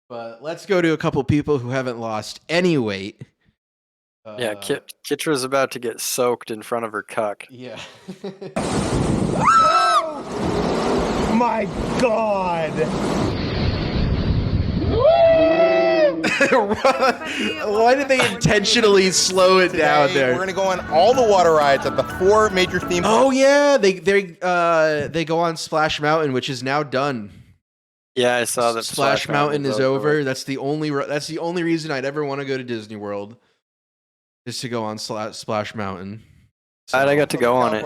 But let's go to a couple people who haven't lost any weight. Yeah, Kitra's about to get soaked in front of her cuck. Yeah. My God! Why did they intentionally slow it down there? We're gonna go on all the water rides at the 4 major theme parks. Oh yeah, they go on Splash Mountain, which is now done. Yeah, I saw that. Splash Mountain is over. That's the only reason I'd ever want to go to Disney World, is to go on Splash Mountain. So, I got to go on it.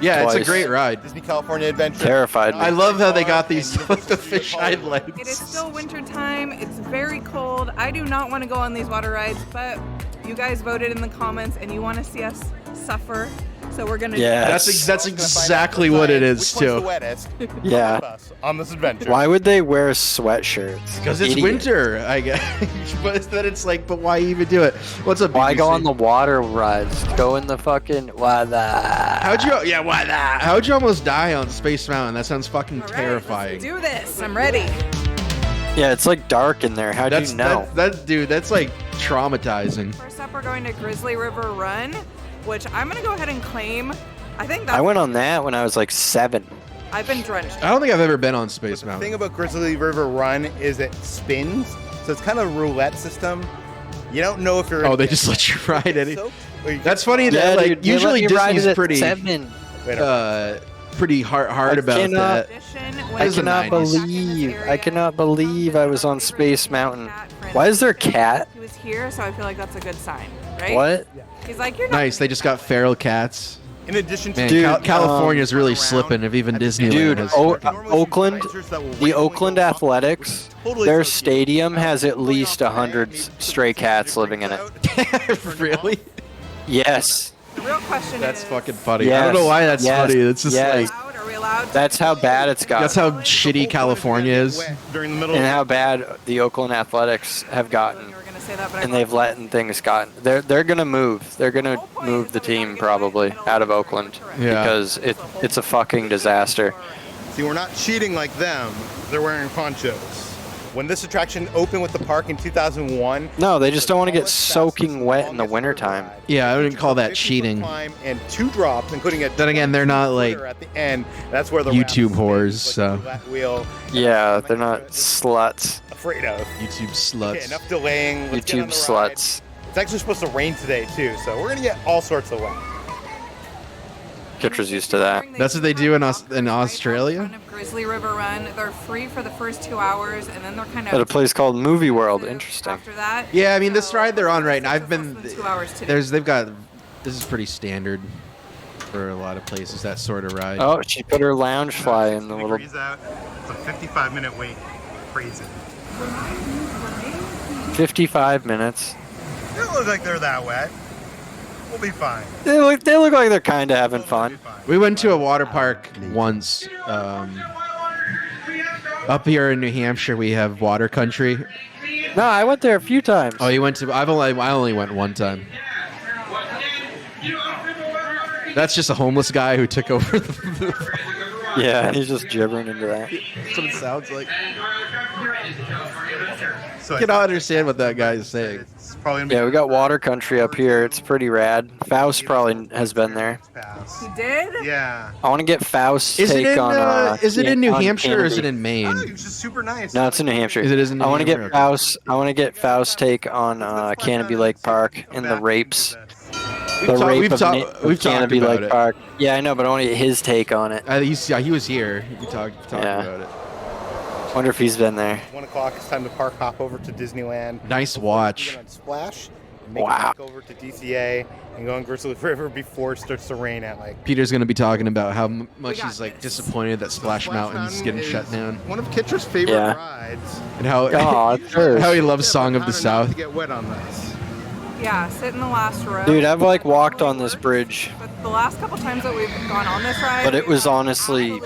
Yeah, twice. It's a great ride. Disney California Adventure. Terrified me. I love how they got these with the fisheye lens. It is still winter time. It's very cold. I do not want to go on these water rides, but you guys voted in the comments and you want to see us suffer. So we're gonna. Yeah, that's exactly what it is Which too. one's the wettest? Yeah. On this adventure. Why would they wear sweatshirts? Because it's winter, I guess. But then it's like, but why even do it? What's up? Why BBC? go on the water rides? Go in the fucking why that? How'd you almost die on Space Mountain? That sounds fucking terrifying. Let's do this. I'm ready. Yeah, it's like dark in there. How'd you know? That's like traumatizing. First up, we're going to Grizzly River Run, which I'm gonna go ahead and claim. I think that's. I went on that when I was like 7. I've been drenched. I don't think I've ever been on Space Mountain. The thing about Grizzly River Run is it spins, so it's kind of a roulette system. You don't know if you're. Oh, they just let you ride it. That's funny that like usually Disney's pretty pretty hard about that. I cannot believe I was on Space Mountain. Why is there a cat? He was here, so I feel like that's a good sign, right? What? He's like, you're not. Nice. They just got feral cats. In addition to Man, California's really slipping. If even Disneyland Dude, has Oakland, the Oakland Athletics, their stadium has at least 100 stray cats living in it. Really? Yes. The real question That's is. fucking funny. Yes. I don't know why that's funny. It's just like. Are we allowed to That's how bad it's got. That's how shitty California is. during the middle And how bad the Oakland Athletics have gotten. You were gonna say that, but And they've let things gotten. They're gonna move. They're gonna move the team probably out of Oakland because it's a fucking disaster. See, we're not cheating like them. They're wearing ponchos. When this attraction opened with the park in 2001, No, they just don't want to get soaking wet in the wintertime. Yeah, I wouldn't call that cheating. And 2 drops, including a. Then again, they're not like at the end. That's where the YouTube whores, so wheel. Yeah, they're not sluts. Afraid of YouTube sluts. Okay, enough delaying. Let's get on YouTube the ride. sluts. It's actually supposed to rain today too, so we're gonna get all sorts of wet. Kitra's used to that. That's what they do in Australia? Grizzly River Run. They're free for the first 2 hours, and then they're kind of. At a place called Movie World. Interesting. After that. Yeah, I mean this ride they're on right now. I've been. 2 hours today. They've got. This is pretty standard for a lot of places. That sort of ride. Oh, she put her lounge fly in the little. It's a 55-minute wait. Crazy. 55 minutes. They don't look like they're that wet. We'll be fine. They look like they're kind of having fun. We went to a water park once. Up here in New Hampshire, we have Water Country. No, I went there a few times. Oh, you went to? I only went one time. That's just a homeless guy who took over the. Yeah, he's just gibbering into that. That's what it sounds like. I cannot understand what that guy is saying. Yeah, we got Water Country up here. It's pretty rad. Faust probably has been there. He did? Yeah. I want to get Faust's Is take it in? on. Is it in New on Hampshire or is it Canopy. in Maine? Oh, he was just super nice. No, it's in New Hampshire. It is in New I want to get Hampshire? Faust. I want to get Faust's take on Canopy Lake Park and the rapes. The rape of Canopy Lake Park. Yeah, I know, but I want to get his take on it. He was here. We talked about it. Wonder if he's been there. 1 o'clock. It's time to park. Hop over to Disneyland. Nice watch. On Splash. Make it back over to DCA and go on Grizzly River before it starts to rain at like. Peter's going to be talking about how much he's like disappointed that Splash Mountain's getting shut down. One of Kitra's favorite rides. And how how he loves Song of the South. To get wet on this. Yeah, sit in the last row. Dude, I've like walked on this bridge. But the last couple times that we've gone on this ride. But it was honestly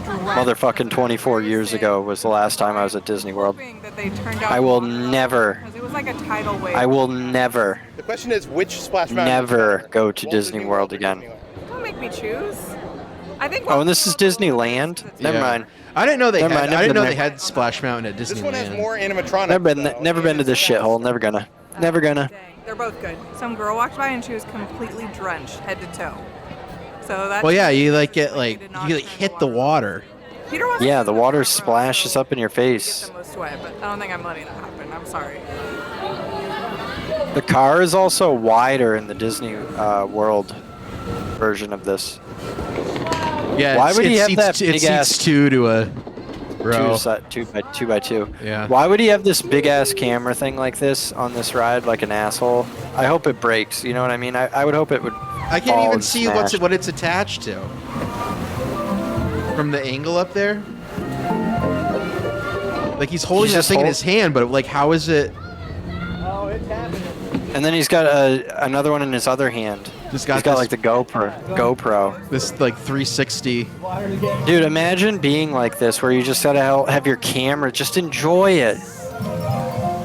motherfucking 24 years ago was the last time I was at Disney World. I will never. It was like a tidal wave. I will never. The question is which Splash Mountain? Never go to Disney World again. Don't make me choose. I think. Oh, and this is Disneyland. Never mind. I didn't know they Never had. mind, I didn't know never they been had Splash Mountain at Disneyland. This one has more animatronics. Never been to this shithole. Never gonna. Never gonna. Dang, they're both good. Some girl walked by and she was completely drenched, head to toe. So that's. Well, yeah, you like get like did you not like turn hit the water. Peter wants Yeah, to the see water front row, splashes up in your get face. the most wet, but I don't think I'm letting that happen. I'm sorry. The car is also wider in the Disney World version of this. Yeah. Why would he have seats, that it big ass- seats two to a row. Two by two. Yeah. Why would he have this big ass camera thing like this on this ride, like an asshole? I hope it breaks. You know what I mean? I would hope it would. I can't fall even and see smash. what it's attached to. From the angle up there. Like he's holding He's that just thing in his hand, but like how is it? Oh, it's happening. And then he's got another one in his other hand. Just He's got this, like the GoPro. this like 360. Dude, imagine being like this, where you just gotta have your camera. Just enjoy it.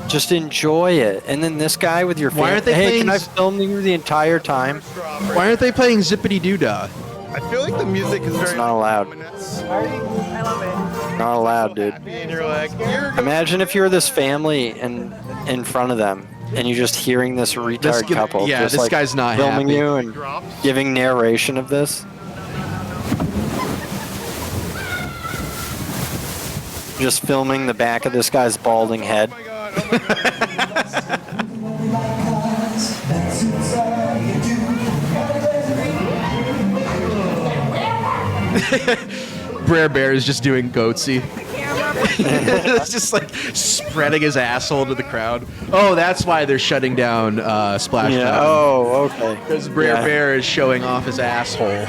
Just enjoy it. And then this guy with your Why aren't they hey, playing can I s- film you the entire time? Why aren't they playing Zippity Doo Dah? I feel like the music is very. not allowed. ominous. I love it. Not allowed, dude. Happy, and you're like, you're Imagine if you were this family and in front of them, and you're just hearing this retard guy- couple. yeah, just this like guy's not filming happy. you and drops. giving narration of this. Just filming the back of this guy's balding head. Oh my god! Oh my god! Brer Bear is just doing goatsy. Camera. It's just like spreading his asshole to the crowd. Oh, that's why they're shutting down Splash Yeah. Mountain. Oh, okay. Because Brer Yeah. Bear is showing off his asshole.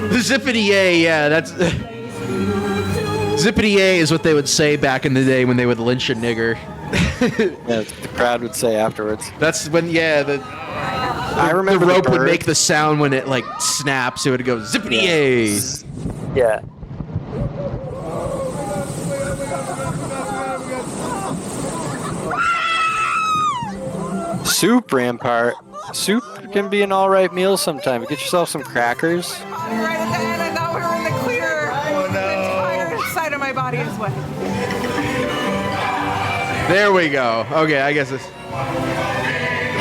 The Zippity A, yeah, that's Zippity A is what they would say back in the day when they would lynch a nigger. Yeah, the crowd would say afterwards. That's when, yeah, I remember the rope would bird. make the sound when it like snaps. It would go Zippity A. Yeah. Soup, Rampart. Soup can be an alright meal sometime. Get yourself some crackers. Right at the end, I thought we were in the clear. Oh, no. The entire side of my body is wet. There we go. Okay, I guess this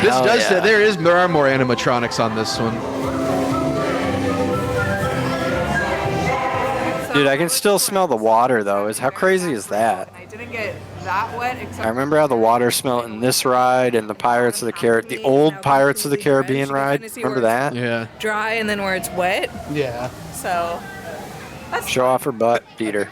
Hell does. yeah. There are more animatronics on this one. Dude, I can still smell the water though. How crazy is that? I didn't get that wet except I remember how the water smelled in this ride and the Pirates of the Caribbean, the old Pirates of the Caribbean ride. Remember that? Yeah. dry and then where it's wet. Yeah. So that's Show off her butt, Peter.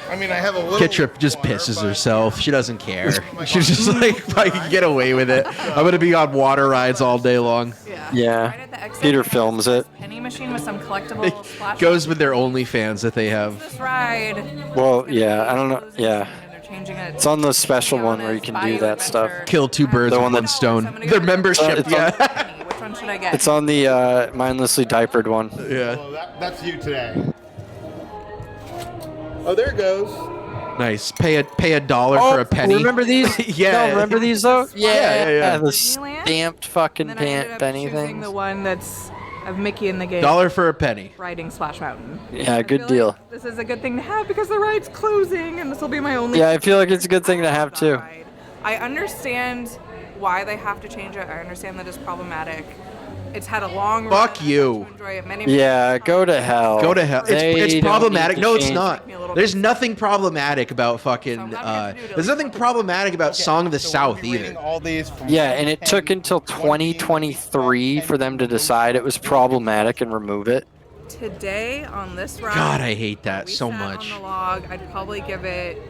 I mean, I have a little. Kitra just water, pisses but- herself. She doesn't care. She's just like, if I can get away with it, I'm gonna be on water rides all day long. Yeah. Right at the exit, Peter there's films it. a penny machine with some collectible splash. Goes with their OnlyFans that they have. This ride. Well, yeah, I don't know. Yeah. And they're changing it. It's on the special one where you can do that stuff. Kill two birds The with one one that's- stone. Their membership, It's on- yeah. Which one should I get? It's on the mindlessly diapered one. Yeah. Oh, that's you today. Oh, there it goes. Nice. Pay a dollar for a penny. Remember these? Yeah. No, remember these though? Yeah. The Disneyland? stamped fucking And then I ended up penny choosing things. the one that's of Mickey in the game. Dollar for a penny. Riding Splash Mountain. Yeah, I good feel deal. like this is a good thing to have because the ride's closing and this will be my only. Yeah, I feel like it's a good thing to have too. ride. I understand why they have to change it. I understand that it's problematic. It's had a long Fuck run. you. To enjoy it many Yeah, go to hell. Go to hell. They It's don't problematic. need to No, it's change- not. me a little There's bit. nothing problematic about fucking. So I'm not gonna do it. There's nothing problematic about Song of the So we'll South be rating either. all these from Yeah, and it 10 took until to 2023 for them to decide it was problematic and remove it. Today on this ride. God, I hate that we so sat much. On the log, I'd probably give it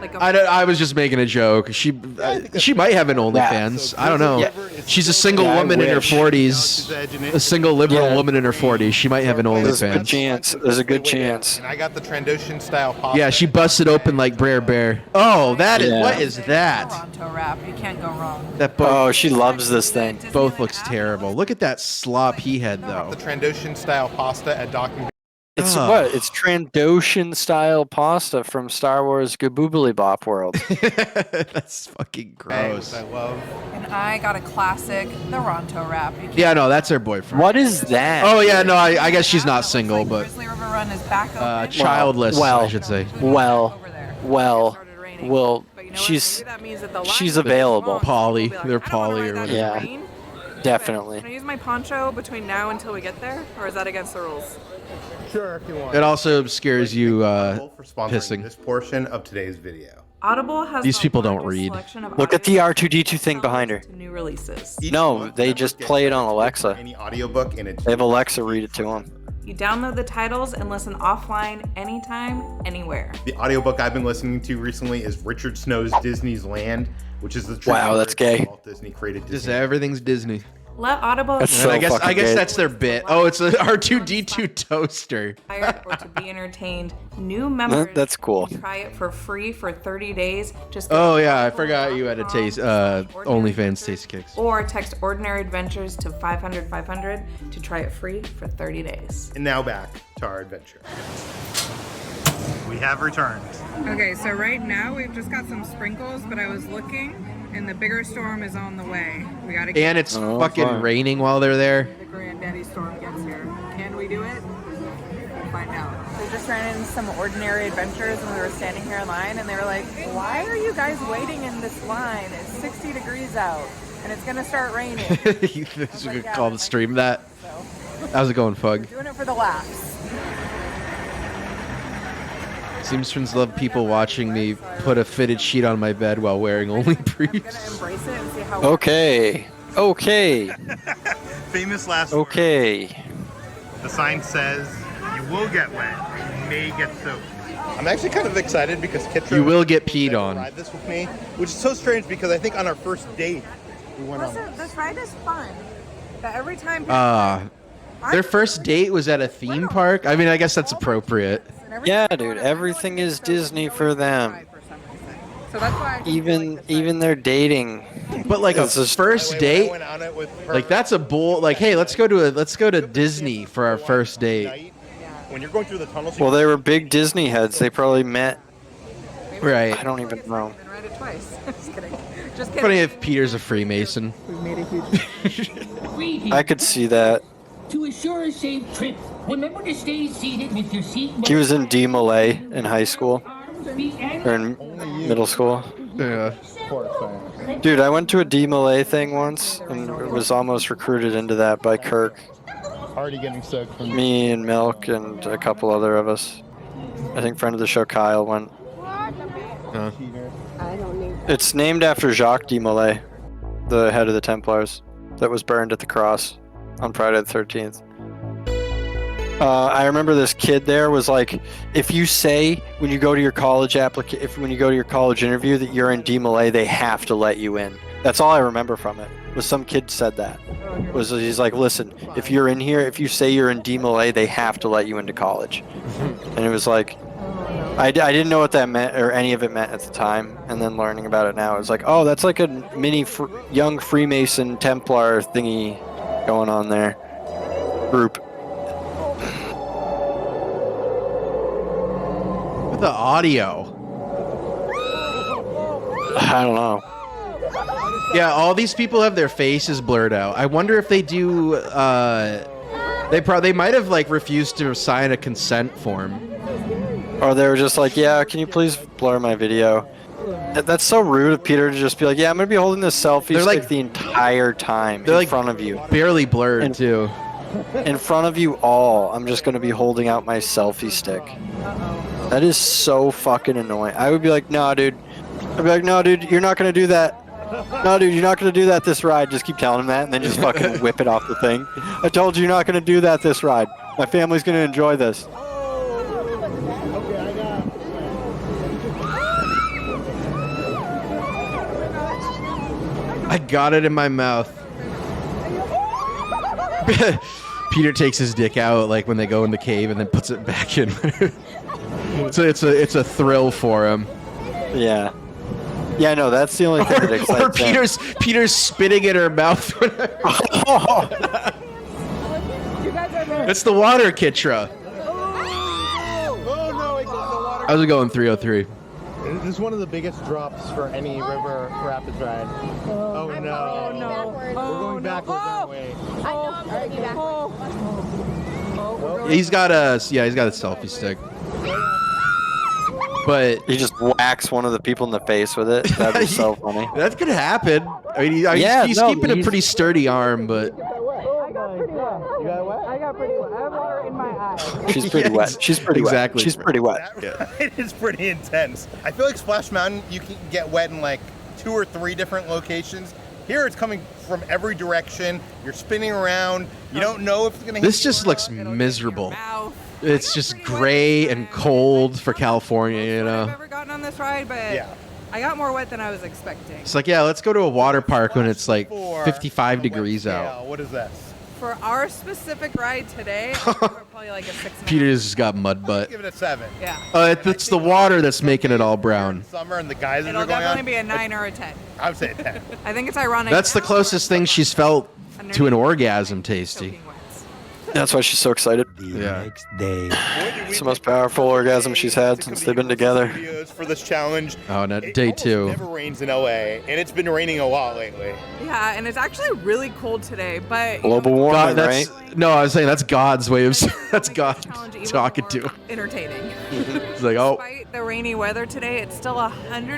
like a. I was just making a joke. She might have an OnlyFans. I don't know. Yeah. She's a single Yeah, I woman in her wish. 40s. A single liberal Yeah. woman in her 40s. She might have an There's a good OnlyFans. chance. There's a good chance. And I got the Trandoshan style pasta. Yeah, she busted open like Brer Bear. Oh, that is Yeah. what is that? Toronto wrap. You can't go wrong. That both, Oh, she loves this thing. both looks terrible. Look at that slop he had though. The Trandoshan style pasta at Dock and It's what? It's Trandoshan style pasta from Star Wars Gaboobly Bop World. That's fucking gross. I love. And I got a classic, the Ronto wrap. Yeah, no, that's her boyfriend. What is that? Oh yeah, no, I guess she's not single, but Grizzly River Run is back open. childless, I should say. Well, But you know what? she's Maybe that means that the line she's will be available. long, so Poly. we'll be like, They're I don't wanna poly ride or that in whatever. the Yeah. rain. definitely. Can I use my poncho between now until we get there, or is that against the rules? Sure, if you want. It also obscures you for sponsoring pissing. this portion of today's video. Audible has These the people don't largest read. selection of Look at the audio R2D2 thing behind her. to new releases. Each No, month, they members just get play it on credits Alexa. for any audiobook in its They have Alexa read it to them. You download the titles and listen offline anytime, anywhere. The audiobook I've been listening to recently is Richard Snow's Disney's Land, which is the true Wow, that's story of gay. Walt Disney created Just Disney. everything's Disney. Let Audible That's And so I guess fucking gay. that's their bit. Oh, it's a R2D2 toaster. inspired or to be entertained. New members That's cool. can try it for free for 30 days. Just Oh yeah, I forgot you had a taste. OnlyFans taste kicks. Or text Ordinary Adventures to 500 500 to try it free for 30 days. And now back to our adventure. We have returned. Okay, so right now we've just got some sprinkles, but I was looking and the bigger storm is on the way. We gotta get And it's Oh, fucking fine. raining while they're there. the granddaddy storm gets here. Can we do it? We'll find out. We just ran into some Ordinary Adventures and we were standing here in line and they were like, why are you guys waiting in this line? It's 60 degrees out and it's gonna start raining. You could call the stream that. So, How's it going, Fug? doing it for the laughs. Seamstrans love people watching me put a fitted sheet on my bed while wearing only I'm briefs. gonna embrace it and see how Okay. Famous last Okay. The sign says, you will get wet, you may get soaked. I'm actually kind of excited because Kitra You will get peed on. ride this with me, which is so strange because I think on our first date we went on. Listen, this ride is fun. But every time Their first date was at a theme park. I mean, I guess that's appropriate. Yeah, dude. Everything is Disney for them. So that's why Even their dating. But like a It's just- first I date, went on it with her like that's a bull. Like, hey, let's go to Disney for our first date. night. When you're going through the tunnels, Well, they were big Disney heads. They probably met. Right. I don't even know. Then ride it twice. Just kidding. Just kidding. Funny if Peter's a Freemason. We've made a huge. I could see that. To assure a safe trip, remember to stay seated with your seat. He was in D. Malay in high school and or in middle school. Yeah. Dude, I went to a D. Malay thing once and was almost recruited into that by Kirk. already getting soaked from Me and Milk and a couple other of us. I think friend of the show Kyle went. Huh. It's named after Jacques de Molay, the head of the Templars, that was burned at the cross on Friday the 13th. I remember this kid there was like, if you say when you go to your college when you go to your college interview that you're in de Molay, they have to let you in. That's all I remember from it. Was some kid said that. He's like, listen, if you're in here, if you say you're in de Molay, they have to let you into college. And it was like, I didn't know what that meant or any of it meant at the time, and then learning about it now, it's like, oh, that's like a mini young Freemason Templar thingy going on there. Group. With the audio. I don't know. Yeah, all these people have their faces blurred out. I wonder if they do. They might have like refused to sign a consent form. Or they were just like, yeah, can you please blur my video? That's so rude of Peter to just be like, yeah, I'm gonna be holding this selfie They're stick like- the entire time they're in like- front of you. Barely blurred too. In front of you all, I'm just gonna be holding out my selfie stick. That is so fucking annoying. I would be like, no, dude. I'd be like, no, dude, you're not gonna do that. No, dude, you're not gonna do that this ride. Just keep telling him that, and then just fucking whip it off the thing. I told you you're not gonna do that this ride. My family's gonna enjoy this. I got it in my mouth. Peter takes his dick out like when they go in the cave and then puts it back in. So it's a thrill for him. Yeah. Yeah, no, that's the only thing that excites Or Peter's spitting in her mouth. It's the water, Kitra. I was going 303. This is one of the biggest drops for any river rapids ride. Oh no. no. We're going backwards, aren't we? I know I'm gonna be back. He's got a selfie stick. But He just whacks one of the people in the face with it. That'd be so funny. that could happen. I mean, he's keeping a pretty sturdy arm, but I got pretty wet. I have water in my eye. She's pretty wet. She's pretty Exactly. wet. She's pretty wet. It is pretty intense. I feel like Splash Mountain, you can get wet in like 2 or 3 different locations. Here it's coming from every direction. You're spinning around. You don't know if it's gonna hit this you just or looks not. miserable. It's just gray and cold for California, you I've know. ever gotten on this ride, but Yeah. I got more wet than I was expecting. It's like, yeah, let's go to a water park when it's like For 55 a wet degrees scale, out. What is this? For our specific ride today, I think we're probably like a 6.5. Peter's just got mud butt. Give it a 7. Yeah. It's the water that's making it all brown. Summer and the geysers It'll are going definitely on. be a 9 or a 10. I would say a 10. I think it's ironic. That's the now closest we're thing she's felt to an orgasm, Tasty. soaking wet. That's why she's so excited. Yeah. It's the most powerful orgasm she's had since they've been together. Videos for this challenge. Oh, no, It day almost 2. never rains in LA, and it's been raining a lot lately. Yeah, and it's actually really cold today, but Global warming, God, that's right? no. I was saying that's God's way of that's Make God this challenge even talking more to him. entertaining. It's like, oh, Despite the rainy weather today, it's still a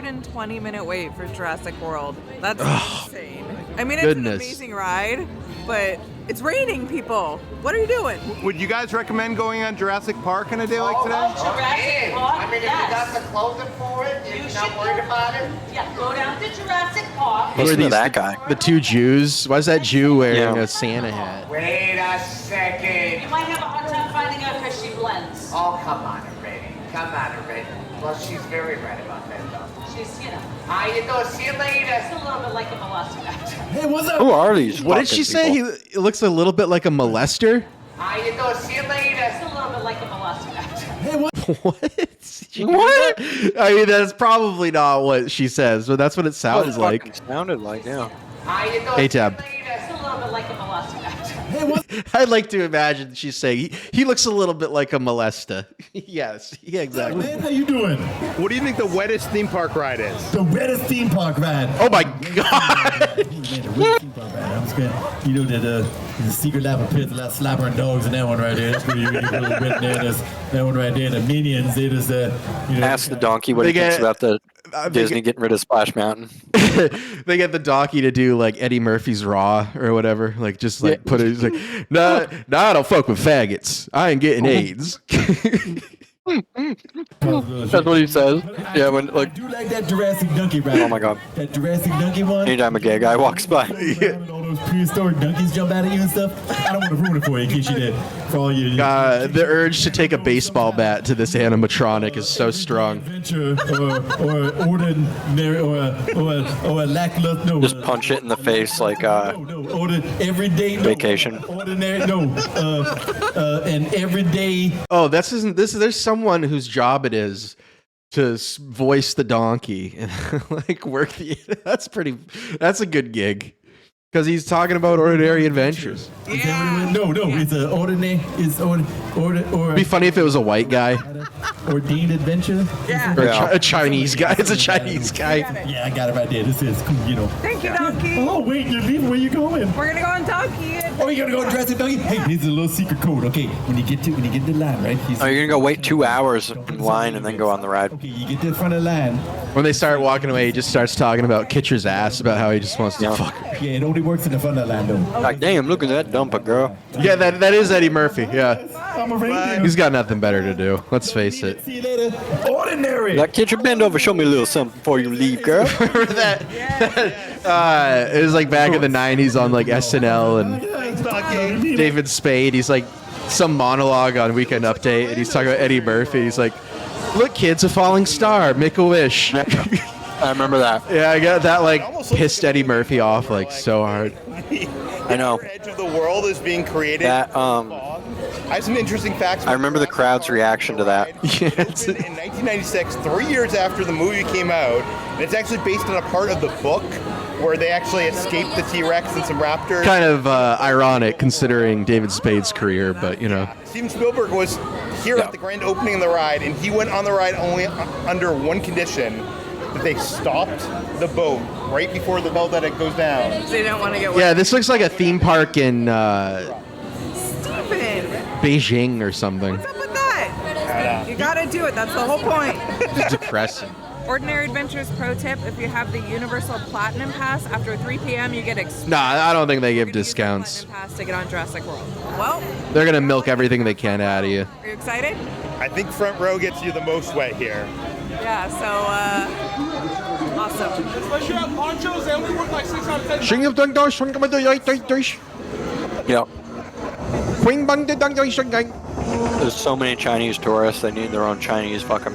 120-minute wait for Jurassic World. That's insane. I mean, it's Goodness. an amazing ride, but it's raining, people. What are you doing? Would you guys recommend going on Jurassic Park on a day like today? Jurassic Park. I mean, if you got the clothing for it, You you're should not worried about it. Yeah, go down to Jurassic Park. who are Listen to these? that guy. The 2 Jews. Why is that Jew wearing Yeah. a Santa hat? Wait a You second. might have a hard time finding out because she blends. Oh, come on already. Come on already. Well, she's very right about that, though. She's, you know, How you doing? See you it's later. a little bit like a velociraptor. Who are these? What did she say? fucking He looks a little bit like a molester. How you doing? See you It's later. a little bit like a velociraptor. What? What? I mean, that's probably not what she says, but that's what it people? sounds What it like. fucking sounded like, yeah. How you doing? Hey, See you Tab. later. It's a little bit like a velociraptor. I'd like to imagine she's saying he looks a little bit like a molester. Yes, yeah, exactly. Man, how you doing? What do you think the wettest theme park ride is? The wettest theme park ride. Oh my God! Man, the wettest theme park ride. I'm scared. You know that the secret lab of pits, a lot of slobbering dogs in that one right there. That's pretty really wet there. There's that one right there. The minions. They just you know. Ask the donkey what They he thinks get- about the they Disney get- getting rid of Splash Mountain. They get the donkey to do like Eddie Murphy's Raw or whatever. Like just like put it. He's like, nah, I don't fuck with faggots. I ain't getting AIDS. That's what he says. Yeah, when I like do like that Jurassic donkey ride. Oh my God. That Jurassic donkey one. anytime a gay guy walks by. And all those prehistoric donkeys jump out at you and stuff. I don't want to ruin it for you in case you did. For all you. The urge to take a baseball bat to this animatronic is so strong. Adventure or ordinary or a lackluster. No, Just punch it in the face like no, order everyday. No, Vacation. Ordinary. No. An everyday. Oh, there's someone whose job it is to voice the donkey and like work the. That's a good gig because he's talking about ordinary adventures. No, it's an ordinary. It's or It'd be funny if it was a white guy ordained adventure. Yeah. or Yeah. a Chinese guy. It's a Chinese guy. Yeah, I got it right there. This is cool. You know. Thank you, Donkey. Oh wait, you're leaving. Where you going? We're gonna go on Donkey. Oh, you're gonna go Jurassic Donkey? Hey, here's a little secret code. Okay, when you get to the line, right? Oh, you're gonna go wait 2 hours in line and then go on the ride. Okay, you get to the front of the line. When they start walking away, he just starts talking about Kitra's ass, about how he just wants to Yeah. fuck her. Yeah, it only works in the front of the line though. Like, damn, look at that dumper, girl. Yeah, that is Eddie Murphy. Yeah, I'm a reindeer. he's got nothing better to do. Let's face it. See you later. Ordinary. Like, kid, you bend over, show me a little something before you leave, girl. Remember that? It was like back in the '90s on like SNL and David Spade. He's like some monologue on Weekend Update, and he's talking about Eddie Murphy. He's like, "Look, kids, a falling star. Make a wish." I remember that. Yeah, I got that. Like pissed Eddie Murphy off like so hard. I know. The edge of the world is being created. That, I have some interesting facts. I remember the crowd's reaction to that. Yeah, it's In 1996, 3 years after the movie came out, and it's actually based on a part of the book where they actually escaped the T-Rex and some raptors. kind of ironic considering David Spade's career, but you know. Steven Spielberg was here at the grand opening of the ride, and he went on the ride only under one condition, that they stopped the boat right before the bell that it goes down. So they don't want to get wet. Yeah, this looks like a theme park in Stupid. Beijing or something. What's up with that? You gotta do it. That's the whole point. It's depressing. Ordinary Adventures pro tip: if you have the Universal Platinum Pass, after 3 p.m. you get Nah, I don't think they give You're gonna use the discounts. Platinum Pass to get on Jurassic World. Well, They're gonna milk everything they can out of you. are you excited? I think front row gets you the most wet here. Yeah. So awesome. Especially at ponchos, they only work like 6 out of 10. Yep. Yep. There's so many Chinese tourists. They need their own Chinese fucking.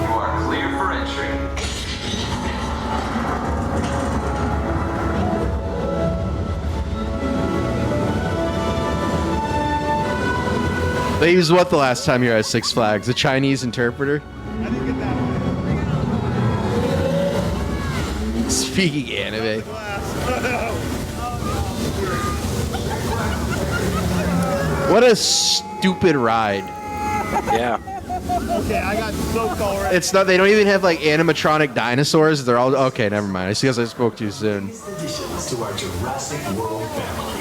You are clear for entry. They used what the last time you were at Six Flags? A Chinese interpreter? I didn't get that one. Speaking anime. What a stupid ride. Yeah. Okay, I got soaked already. It's not. They don't even have like animatronic dinosaurs. They're all okay. Never mind. It's because I spoke too soon. Additions to our Jurassic World family.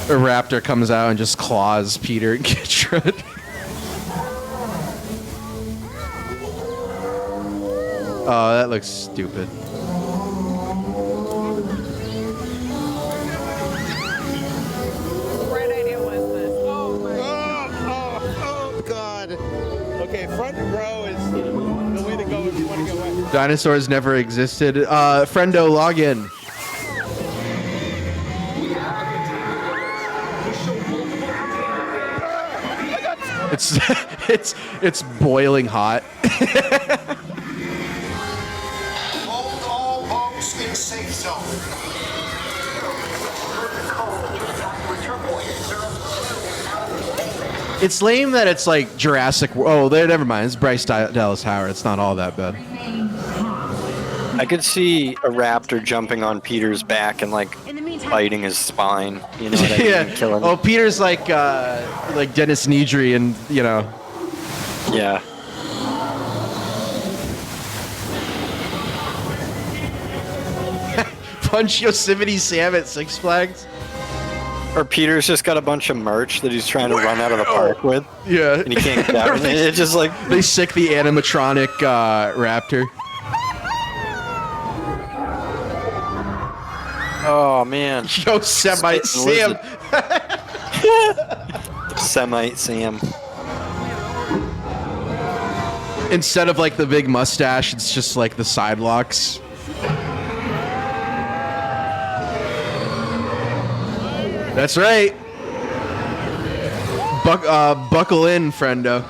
A raptor comes out and just claws Peter and Kitra. Oh, that looks stupid. Right idea was this. Oh my. Oh, God. Okay, front row is the way to go if you want to get wet. Dinosaurs never existed. Friendo, log in. It's it's boiling hot. Hold all boats in safe zone. It's lame that it's like Jurassic. Oh, there. Never mind. It's Bryce Dallas Howard. It's not all that bad. I could see a raptor jumping on Peter's back and like biting his spine. You know what I mean? Yeah. Killing Oh, him. Peter's like Dennis Nedry, and you know. Yeah. Punch Yosemite Sam at Six Flags. Or Peter's just got a bunch of merch that he's trying to run out of the park with, Yeah. and he can't get out. It's just like They sick the animatronic raptor. oh man, Yosemite Spitting Sam. Semite Sam. Instead of like the big mustache, it's just like the sidewalks. That's right. Buckle in, friendo.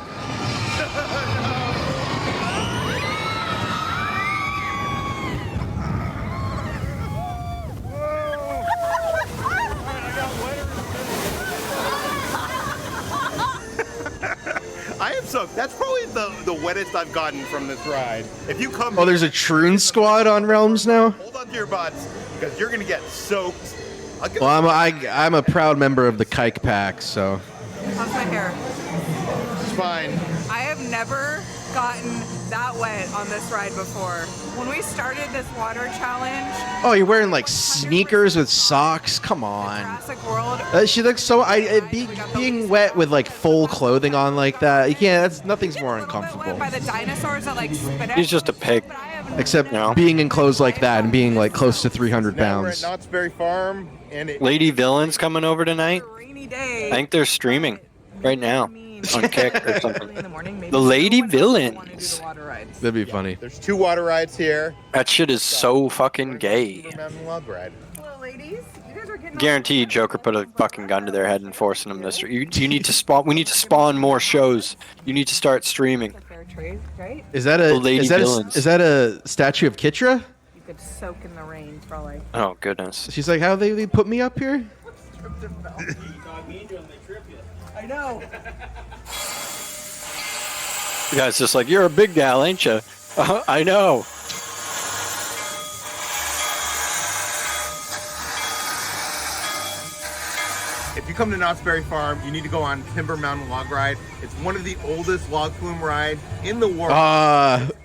I am soaked. That's probably the wettest I've gotten from this ride. If you come, Oh, there's a Troon squad on Realms now. hold on to your butts because you're gonna get soaked. Well, I'm a proud member of the Kike Pack, so. How's my hair? It's fine. I have never gotten that wet on this ride before. When we started this water challenge, Oh, you're wearing like sneakers with socks? Come on. Jurassic World, She looks so. Being wet with like full clothing on like that, you can't. That's nothing's more uncomfortable. by the dinosaurs that like spit at He's just a pig. but I have Except No. being in clothes like that and being like close to 300 Now we're at pounds. Knott's Berry Farm, and it, Lady Villain's coming over tonight. a rainy day. I think they're streaming right now on Kick or something. In the morning, maybe The Lady someone else will wanna do Villains. the water rides. That'd be funny. there's 2 water rides here. That shit is so fucking gay. Mountain Log ride. Hello, ladies. You guys are getting Guaranteed, Joker put a fucking gun to their head and forcing them this. You need to spawn. We need to spawn more shows. You need to start streaming. fair trade, right? Is that The a Lady is that Villains. is that a statue of Kitra? You could soak in the rain for like. Oh goodness. She's like, how they put me up here? I know. The guy's just like, you're a big gal, ain't you? I know. come to Knott's Berry Farm, you need to go on Timber Mountain Log Ride. It's one of the oldest log flume rides in the world.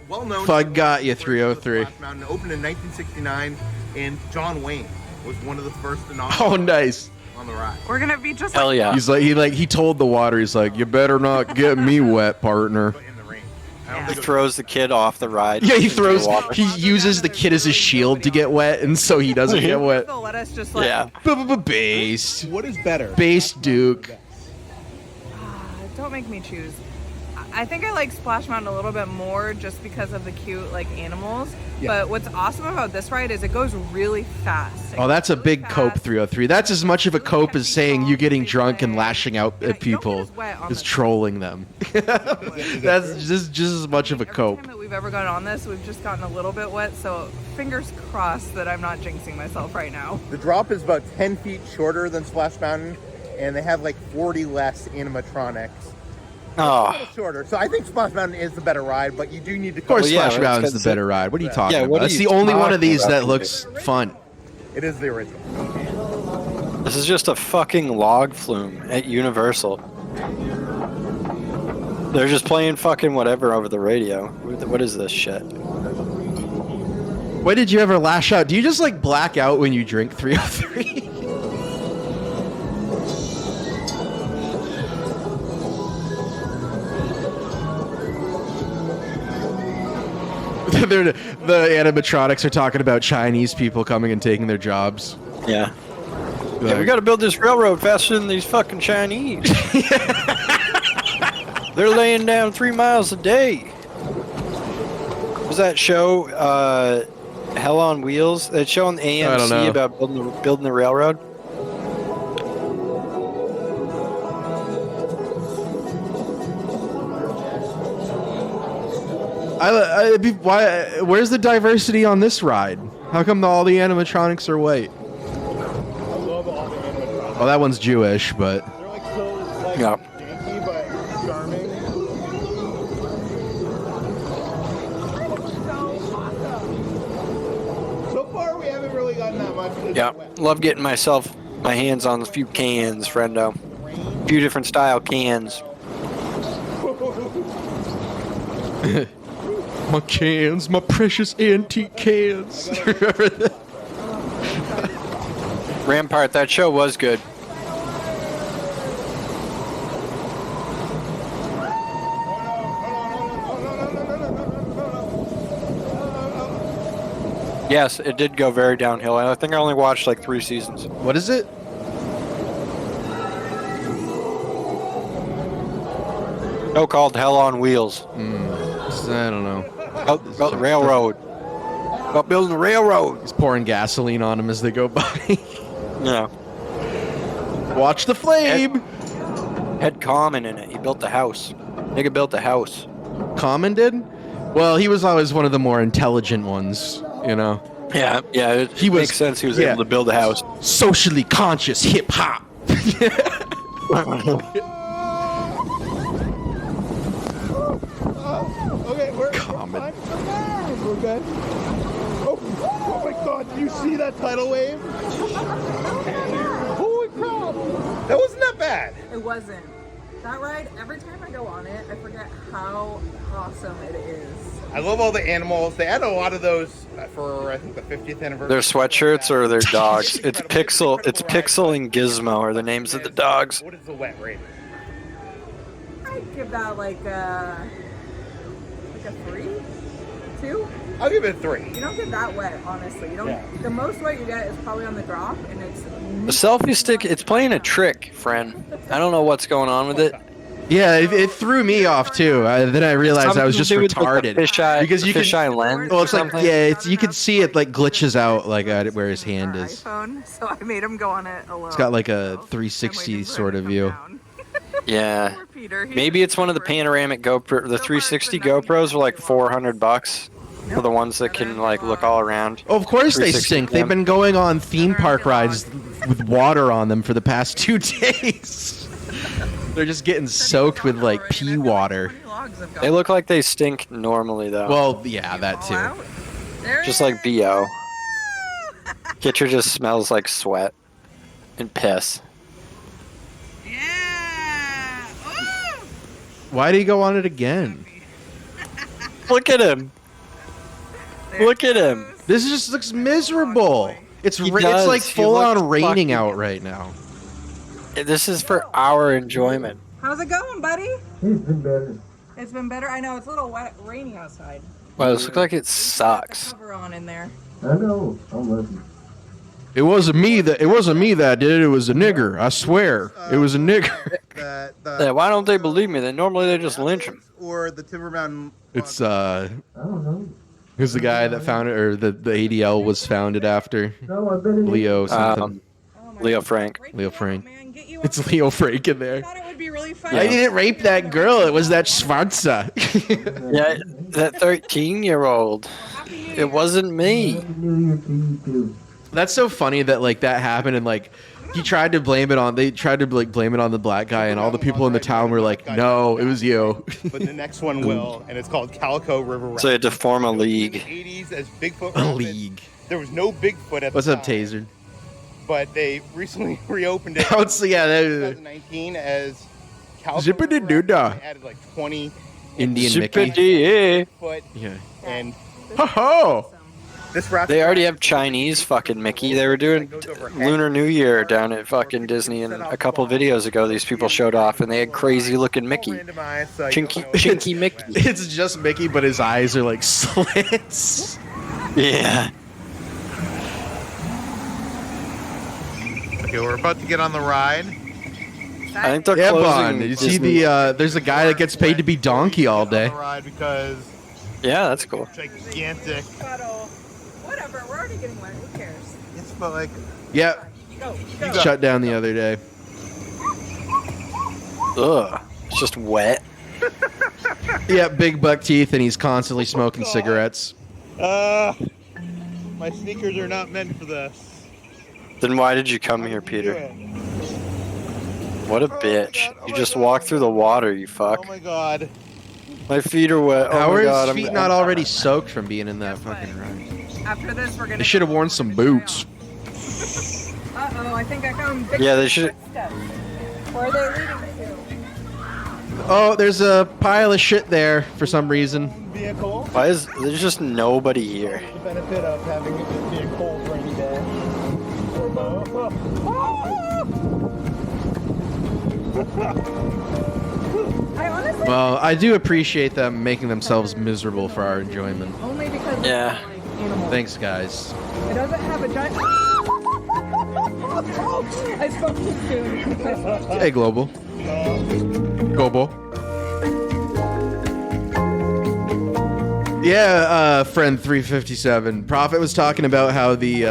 Well known. Fuck got you, 303. Splash Mountain opened in 1969, and John Wayne was one of the first to knock Oh, nice. on the ride. We're gonna be just Hell like yeah. He told the water, he's like, you better not get me wet, partner. In the rain. He throws the kid off the ride. Yeah, into the water. he uses the kid as a shield to get wet, and so he doesn't get wet. they'll let us just like Yeah. Based. What is better? Based Duke. don't make me choose. I think I like Splash Mountain a little bit more just because of the cute like animals. Yeah. But what's awesome about this ride is it goes really fast. Oh, that's a big cope 303. That's as much of a cope as saying you getting drunk and lashing out at people is trolling them. That's just as much of a cope. Every time that we've ever gone on this, we've just gotten a little bit wet. So fingers crossed that I'm not jinxing myself right now. The drop is about 10 feet shorter than Splash Mountain, and they have like 40 less animatronics. Oh. A little shorter. So I think Splash Mountain is the better ride, but you do need to. Of course, Well, yeah, Splash Mountain's the better ride. What are you talking Yeah, about? what are That's you the only one of talking these about, that dude? looks fun. It is the original. This is just a fucking log flume at Universal. They're just playing fucking whatever over the radio. What is this shit? When did you ever lash out? Do you just like black out when you drink 303? The animatronics are talking about Chinese people coming and taking their jobs. Yeah. Yeah, we gotta build this railroad faster than these fucking Chinese. They're laying down 3 miles a day. Was that show Hell on Wheels? That show on the I don't know. AMC about building the railroad? Why? Where's the diversity on this ride? How come all the animatronics are white? Well, that one's Jewish, but They're like so like Yeah. janky but charming. So far, we haven't really gotten that much. Yeah. Love getting my hands on a few cans, friendo. A few different style cans. my cans, my precious antique cans. Remember that? Rampart, that show was good. Yes, it did go very downhill. I think I only watched like 3 seasons. What is it? Show called Hell on Wheels. I don't know. About the railroad. About building the railroad. He's pouring gasoline on them as they go by. Yeah. Watch the flame. Had Common in it. He built the house. Nigga built the house. Common did? Well, he was always one of the more intelligent ones, you know. Yeah, yeah. It makes sense. He was able to build a house. Socially conscious hip hop. Okay, we're Common. We're good. Oh my god, do you see that tidal wave? Holy crap! That wasn't that bad. It wasn't. That ride, every time I go on it, I forget how awesome it is. I love all the animals. They added a lot of those for I think the 50th anniversary. Their sweatshirts or their dogs. It's Pixel. It's Pixel and Gizmo are the names of the dogs. What is the wet rating? I'd give that like a 3, 2. I'll give it a 3. You don't get that wet, honestly. You don't. Yeah. The most wet you get is probably on the drop, and it's. The selfie stick. It's playing a trick, friend. I don't know what's going on with it. Yeah, it threw me off too. Then I realized I was just Something to do with, like, retarded the fisheye, because you fisheye can. lens. Well, it's or like something. you can see it like glitches out like where his hand Our is. iPhone, so I made him go on it alone. It's got like a So I'm 360 waiting for sort him of to come view. down. Yeah. Poor Peter, he's Maybe it's one of the recovering. panoramic GoPro. The 360 GoPros are like $400 for the ones that can like look all around. Oh, of course they 360 stink. They've been going on theme park rides with water on them for the past 2 days. They're just getting soaked with like pea water. They look like they stink normally though. Well, yeah, that too. Just like BO. Kitra just smells like sweat and piss. Why did he go on it again? Look at him. Look at him. This just looks miserable. It's He it's does. like He full on looks raining fucking- out right now. This is for our enjoyment. How's it going, buddy? It's been better. It's been better. I know it's a little wet, rainy outside. Wow, this looks like it sucks. Cover on in there. I know. I'm lucky. It wasn't me that did it. It was a nigger. I swear, it was a nigger. Yeah, why don't they believe me? Normally they just lynch him. Or the Timber Mountain. It's I don't know. who's the guy that founded, or the ADL was founded after? No, I've been in Leo something. Leo Frank. Leo Frank. Man, get you It's Leo Frank in I there. thought it would be really fun. I didn't rape that girl. It was that Schwarza. Yeah, that 13-year-old. It wasn't me. New Year to you too. That's so funny that like that happened and like he tried to blame it on. They tried to like blame it on the black guy, and all the people in the town were like, "No, it was you." But the next one will, and it's called Calico River Rapids. So they had to form a In the league. 80s, as Bigfoot A Rapids, league. there was no Bigfoot at What's the up, time, Taser? but they recently reopened it. Oh, it's yeah. in That, 2019 as Calico Zippity River doo dah. Rapids. They added like 20 Indian Mickey. Zippity. foot, Yeah. and Ho ho! this rapid They already have Chinese fucking Mickey. They were doing Lunar New Year down at fucking Disney, and a couple videos ago, these people showed off, and they had crazy looking Mickey. randomized, Chinky Mickey. It's just Mickey, but his eyes are like slits. Yeah. Okay, we're about to get on the ride. I think they're Yeah, closing. Bon. You see Disney. there's a guy that gets paid to be donkey all day. On the ride because Yeah, that's cool. gigantic. Puddle. Whatever. We're already getting wet. Who cares? It's but like Yeah, Go. shut down the other day. Ugh. It's just wet. Yeah, big buck teeth, and he's constantly smoking cigarettes. my sneakers are not meant for this. Then why did you come here, Peter? What a bitch. You just walked through the water, you fuck. Oh my god. My feet are wet. How Oh are my his god. feet not already soaked from being in that fucking ride? After this, we're gonna. They should have worn some boots. Uh-oh, I think I found big Yeah, they should. footsteps. Where are they leading to? Oh, there's a pile of shit there for some reason. Vehicle. Why is there's just nobody here? The benefit of having it be a cold rainy day. I honestly Well, I do appreciate them making themselves miserable for our enjoyment. only because Yeah. it's like animals. Thanks, guys. It doesn't have a giant. I spoke too soon. Hey, Global. Global. Yeah, friend 357. Prophet was talking about how the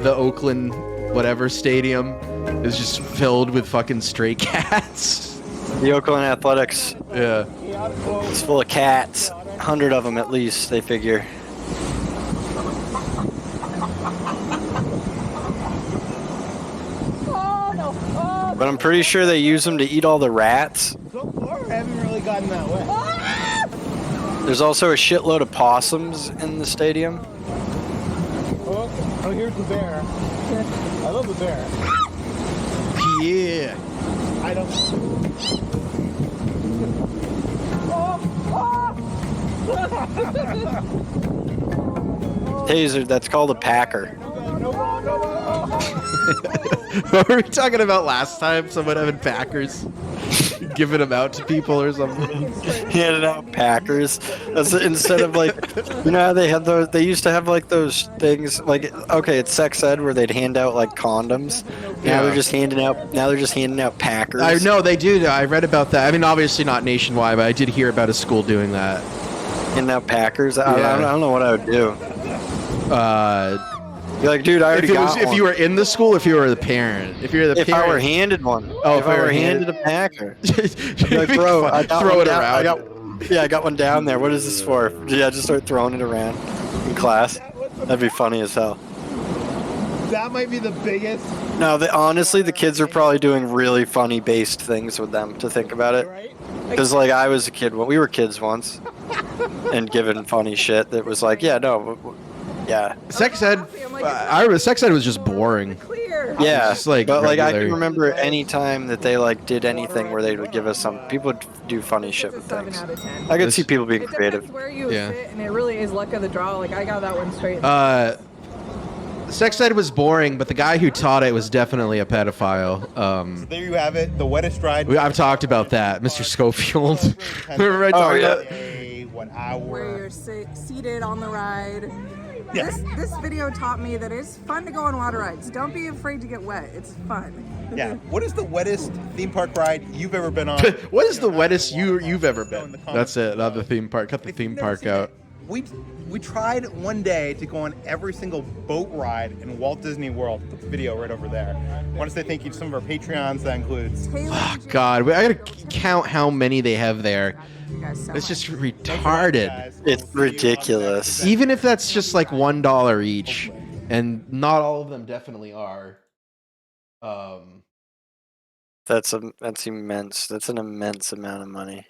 Oakland whatever stadium is just filled with fucking stray cats. The Oakland Athletics Yeah. is full of cats. 100 of them at least, they figure. But I'm pretty sure they use them to eat all the rats. So far, I haven't really gotten that wet. There's also a shitload of possums in the stadium. Oh, here's the bear. I love the bear. Yeah. I don't. Taser, that's called a packer. What were we talking about last time? Someone having Packers, giving them out to people or something. Handing out packers. That's instead of like, you know how they had those. They used to have like those things. Like, okay, it's sex ed where they'd hand out like condoms. Now Yeah. they're just handing out. Now they're just handing out packers. I know they do. I read about that. I mean, obviously not nationwide, but I did hear about a school doing that. Handing out packers. I don't know what I would do. You're like, dude, I already got one. If you were in the school, if you were the parent, if you're the If parent, I were handed one. Oh, if I were handed a packer. I'd be like, You'd bro, fuck- I got throw one it down. around. I got one down there. What is this for? Yeah, just start throwing it around in class. That'd be funny as hell. That might be the biggest. No, honestly, the kids are probably doing really funny based things with them to think about it. Right? Because like I was a kid when we were kids once, and given funny shit that was like, yeah, no, yeah. sex ed. I remember sex ed was just boring. Clear. here. Yeah, Just, like, but like I can regular. remember any time that they like did anything where they would give us some. People would do funny shit with It's a 7 things. out of 10. I could see people being It creative. depends where you Yeah. sit, and it really is luck of the draw. Like I got that one straight. Sex ed was boring, but the guy who taught it was definitely a pedophile. There you have it. The wettest ride. I've talked about that, Mr. Schofield. Remember I talked about Where you're seated on the ride. Yeah. This video taught me that it's fun to go on water rides. Don't be afraid to get wet. It's fun. Yeah. What is the wettest theme park ride you've ever been on? What is the wettest you've ever been? That's it. Not the theme park. Cut the theme park out. We tried one day to go on every single boat ride in Walt Disney World. Put the video right over there. I want to say thank you to some of our Patreons. That includes. Oh, God, I gotta count how many they have there. It's just retarded. It's ridiculous. Even if that's just like $1 each, and not all of them definitely are. That's immense. That's an immense amount of money.